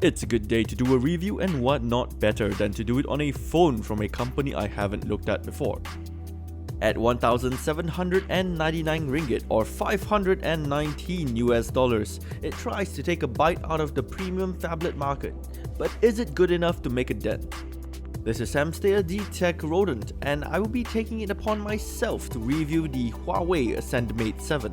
It's a good day to do a review, and what not better than to do it on a phone from a company I haven't looked at before. At 1,799 ringgit or 519 US dollars, it tries to take a bite out of the premium phablet market. But is it good enough to make a dent? This is Sam Stayer, the TechRodent, and I will be taking it upon myself to review the Huawei Ascend Mate 7.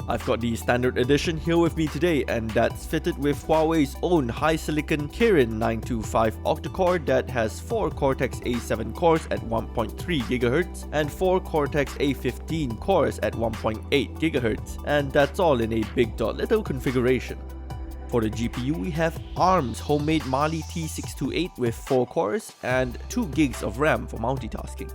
I've got the standard edition here with me today, and that's fitted with Huawei's own high silicon Kirin 925 octa-core that has 4 Cortex A7 cores at 1.3 GHz and 4 Cortex A15 cores at 1.8 GHz, and that's all in a big.little configuration. For the GPU, we have ARM's homemade Mali T628 with 4 cores and 2 gigs of RAM for multitasking.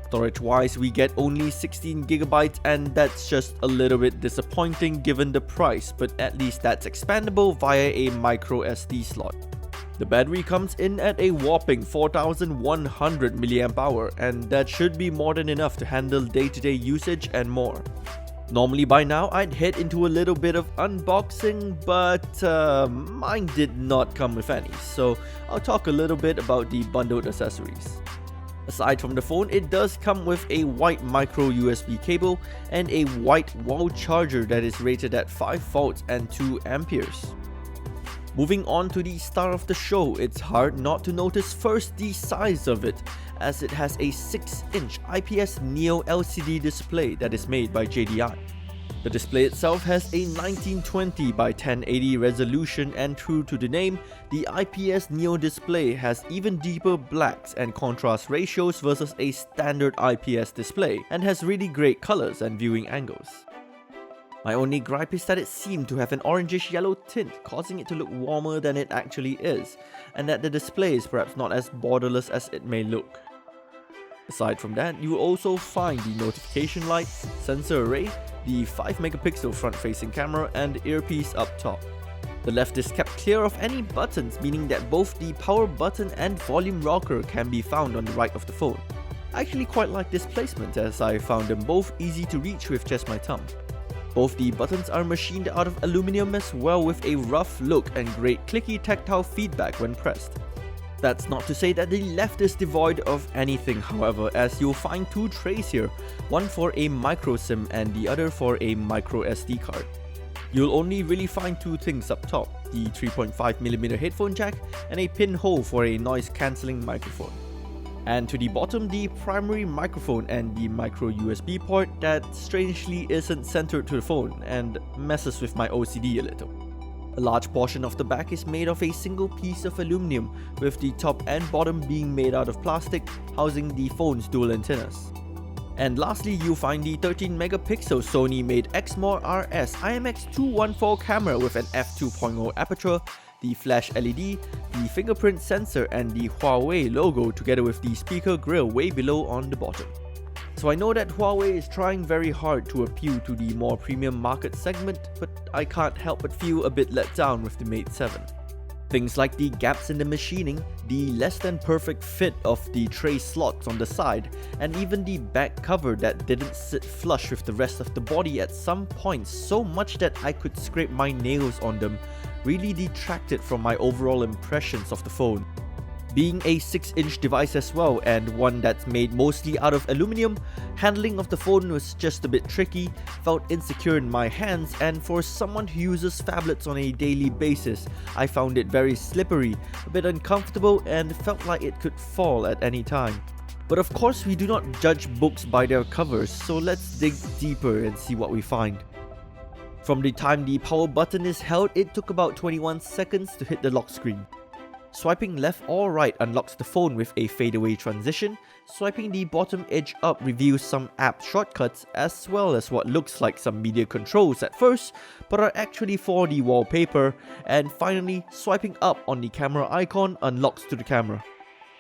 Storage-wise, we get only 16GB, and that's just a little bit disappointing given the price, but at least that's expandable via a micro SD slot. The battery comes in at a whopping 4100 mAh, and that should be more than enough to handle day-to-day usage and more. Normally by now I'd head into a little bit of unboxing, but mine did not come with any, so I'll talk a little bit about the bundled accessories. Aside from the phone, it does come with a white micro USB cable and a white wall charger that is rated at 5 volts and 2 amperes. Moving on to the star of the show, it's hard not to notice first the size of it, as it has a 6-inch IPS Neo LCD display that is made by JDI. The display itself has a 1920 by 1080 resolution, and true to the name, the IPS Neo display has even deeper blacks and contrast ratios versus a standard IPS display, and has really great colors and viewing angles. My only gripe is that it seemed to have an orangish yellow tint, causing it to look warmer than it actually is, and that the display is perhaps not as borderless as it may look. Aside from that, you will also find the notification light, sensor array, the 5MP front-facing camera, and earpiece up top. The left is kept clear of any buttons, meaning that both the power button and volume rocker can be found on the right of the phone. I actually quite like this placement, as I found them both easy to reach with just my thumb. Both the buttons are machined out of aluminum as well, with a rough look and great clicky tactile feedback when pressed. That's not to say that the left is devoid of anything, however, as you'll find 2 trays here, one for a micro SIM and the other for a micro SD card. You'll only really find 2 things up top, the 3.5mm headphone jack and a pinhole for a noise cancelling microphone. And to the bottom, the primary microphone and the micro USB port that strangely isn't centered to the phone and messes with my OCD a little. A large portion of the back is made of a single piece of aluminum, with the top and bottom being made out of plastic, housing the phone's dual antennas. And lastly, you'll find the 13MP Sony made Exmor RS IMX214 camera with an f2.0 aperture, the flash LED, the fingerprint sensor, and the Huawei logo, together with the speaker grille way below on the bottom. So I know that Huawei is trying very hard to appeal to the more premium market segment, but I can't help but feel a bit let down with the Mate 7. Things like the gaps in the machining, the less than perfect fit of the tray slots on the side, and even the back cover that didn't sit flush with the rest of the body at some points so much that I could scrape my nails on them, really detracted from my overall impressions of the phone. Being a 6-inch device as well, and one that's made mostly out of aluminum, handling of the phone was just a bit tricky, felt insecure in my hands, and for someone who uses phablets on a daily basis, I found it very slippery, a bit uncomfortable, and felt like it could fall at any time. But of course, we do not judge books by their covers, so let's dig deeper and see what we find. From the time the power button is held, it took about 21 seconds to hit the lock screen. Swiping left or right unlocks the phone with a fadeaway transition. Swiping the bottom edge up reveals some app shortcuts, as well as what looks like some media controls at first, but are actually for the wallpaper. And finally, swiping up on the camera icon unlocks to the camera.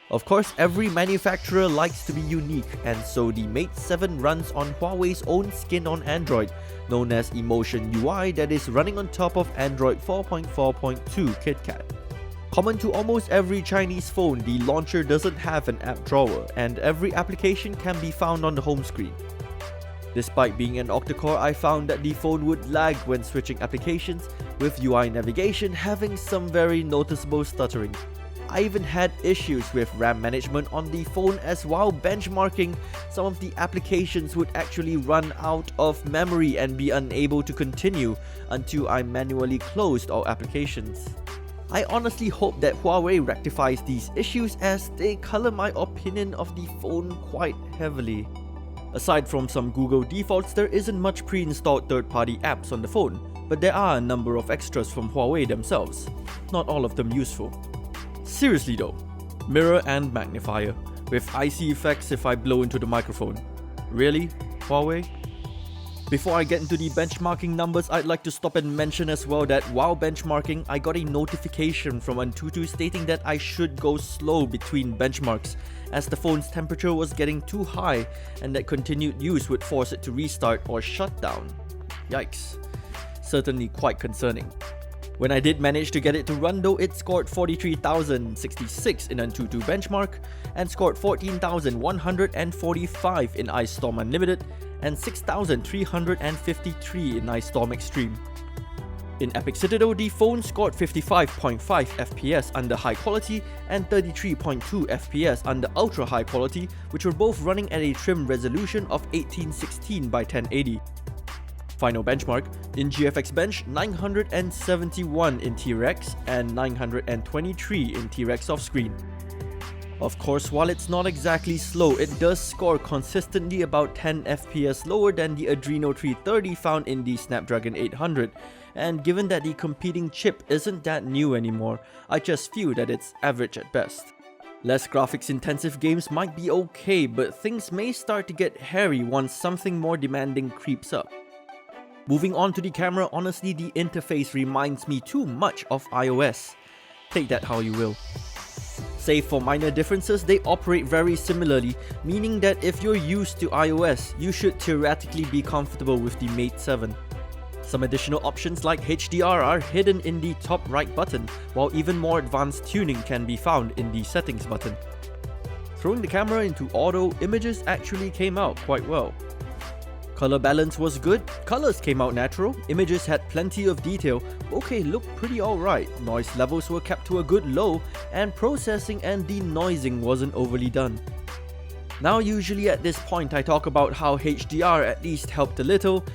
Of course, every manufacturer likes to be unique, and so the Mate 7 runs on Huawei's own skin on Android, known as Emotion UI, that is running on top of Android 4.4.2 KitKat. Common to almost every Chinese phone, the launcher doesn't have an app drawer, and every application can be found on the home screen. Despite being an octa-core, I found that the phone would lag when switching applications, with UI navigation having some very noticeable stuttering. I even had issues with RAM management on the phone, as while benchmarking, some of the applications would actually run out of memory and be unable to continue until I manually closed all applications. I honestly hope that Huawei rectifies these issues, as they color my opinion of the phone quite heavily. Aside from some Google defaults, there isn't much pre-installed third-party apps on the phone, but there are a number of extras from Huawei themselves, not all of them useful. Seriously though, mirror and magnifier, with icy effects if I blow into the microphone. Really, Huawei? Before I get into the benchmarking numbers, I'd like to stop and mention as well that while benchmarking, I got a notification from Antutu stating that I should go slow between benchmarks, as the phone's temperature was getting too high and that continued use would force it to restart or shut down. Yikes. Certainly quite concerning. When I did manage to get it to run though, it scored 43,066 in Antutu benchmark and scored 14,145 in Ice Storm Unlimited and 6,353 in Ice Storm Extreme. In Epic Citadel, the phone scored 55.5 FPS under high quality and 33.2 FPS under ultra high quality, which were both running at a trim resolution of 1816 by 1080. Final benchmark, in GFX Bench, 971 in T-Rex and 923 in T-Rex off-screen. Of course, while it's not exactly slow, it does score consistently about 10 FPS lower than the Adreno 330 found in the Snapdragon 800, and given that the competing chip isn't that new anymore, I just feel that it's average at best. Less graphics intensive games might be okay, but things may start to get hairy once something more demanding creeps up. Moving on to the camera, honestly the interface reminds me too much of iOS. Take that how you will. Save for minor differences, they operate very similarly, meaning that if you're used to iOS, you should theoretically be comfortable with the Mate 7. Some additional options like HDR are hidden in the top right button, while even more advanced tuning can be found in the settings button. Throwing the camera into auto, images actually came out quite well. Color balance was good, colors came out natural, images had plenty of detail, bokeh looked pretty alright, noise levels were kept to a good low, and processing and denoising wasn't overly done. Now usually at this point I talk about how HDR at least helped a little,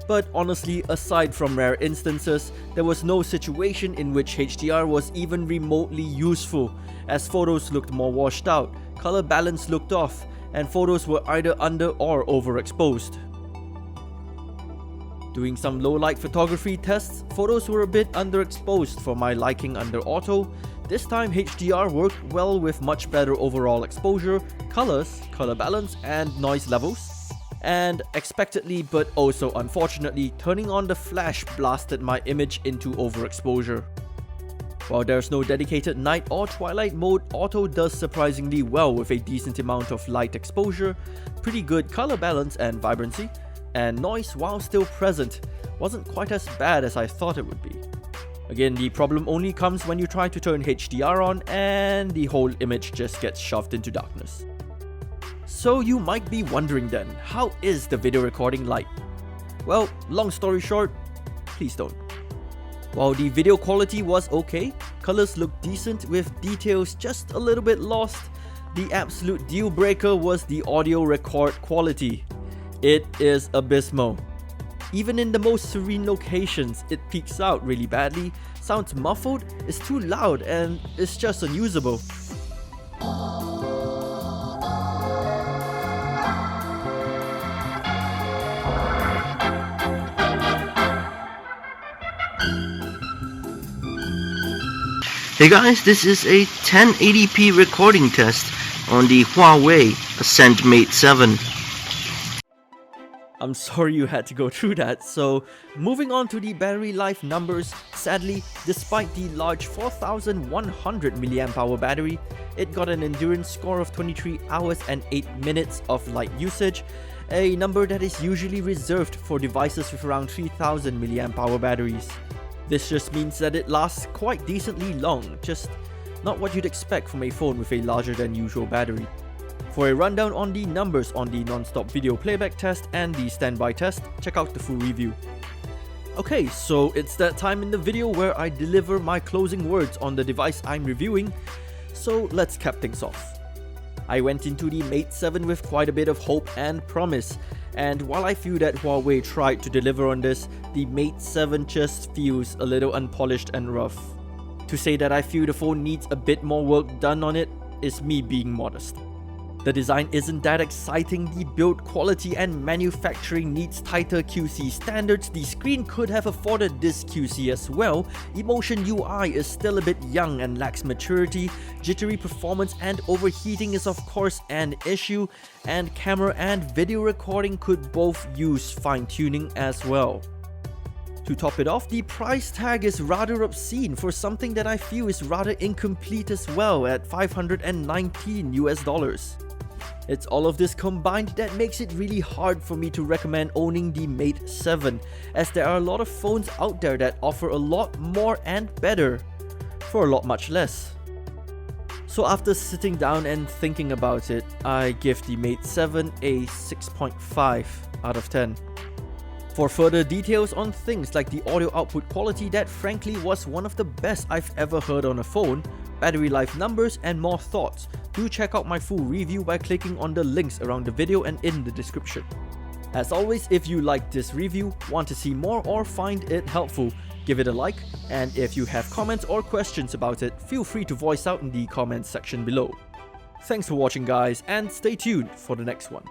but honestly aside from rare instances, there was no situation in which HDR was even remotely useful, as photos looked more washed out, color balance looked off, and photos were either under or overexposed. Doing some low-light photography tests, photos were a bit underexposed for my liking under auto. This time HDR worked well with much better overall exposure, colors, color balance, and noise levels. And expectedly but also unfortunately, turning on the flash blasted my image into overexposure. While there's no dedicated night or twilight mode, auto does surprisingly well with a decent amount of light exposure, pretty good color balance and vibrancy, and noise, while still present, wasn't quite as bad as I thought it would be. Again, the problem only comes when you try to turn HDR on and the whole image just gets shoved into darkness. So you might be wondering then, how is the video recording like? Well, long story short, please don't. While the video quality was okay, colors looked decent with details just a little bit lost, the absolute deal breaker was the audio record quality. It is abysmal. Even in the most serene locations, it peaks out really badly, sounds muffled, is too loud, and is just unusable. Hey guys, this is a 1080p recording test on the Huawei Ascend Mate 7. I'm sorry you had to go through that. So moving on to the battery life numbers, sadly, despite the large 4100 mAh battery, it got an endurance score of 23 hours and 8 minutes of light usage, a number that is usually reserved for devices with around 3000 mAh batteries. This just means that it lasts quite decently long, just not what you'd expect from a phone with a larger than usual battery. For a rundown on the numbers on the non-stop video playback test and the standby test, check out the full review. Okay, so it's that time in the video where I deliver my closing words on the device I'm reviewing, so let's cap things off. I went into the Mate 7 with quite a bit of hope and promise, and while I feel that Huawei tried to deliver on this, the Mate 7 just feels a little unpolished and rough. To say that I feel the phone needs a bit more work done on it is me being modest. The design isn't that exciting, the build quality and manufacturing needs tighter QC standards, the screen could have afforded this QC as well, Emotion UI is still a bit young and lacks maturity, jittery performance and overheating is of course an issue, and camera and video recording could both use fine-tuning as well. To top it off, the price tag is rather obscene for something that I feel is rather incomplete as well at $519. It's all of this combined that makes it really hard for me to recommend owning the Mate 7, as there are a lot of phones out there that offer a lot more and better for a lot much less. So after sitting down and thinking about it, I give the Mate 7 a 6.5 out of 10. For further details on things like the audio output quality that frankly was one of the best I've ever heard on a phone, battery life numbers and more thoughts, do check out my full review by clicking on the links around the video and in the description. As always, if you liked this review, want to see more or find it helpful, give it a like, and if you have comments or questions about it, feel free to voice out in the comments section below. Thanks for watching guys, and stay tuned for the next one.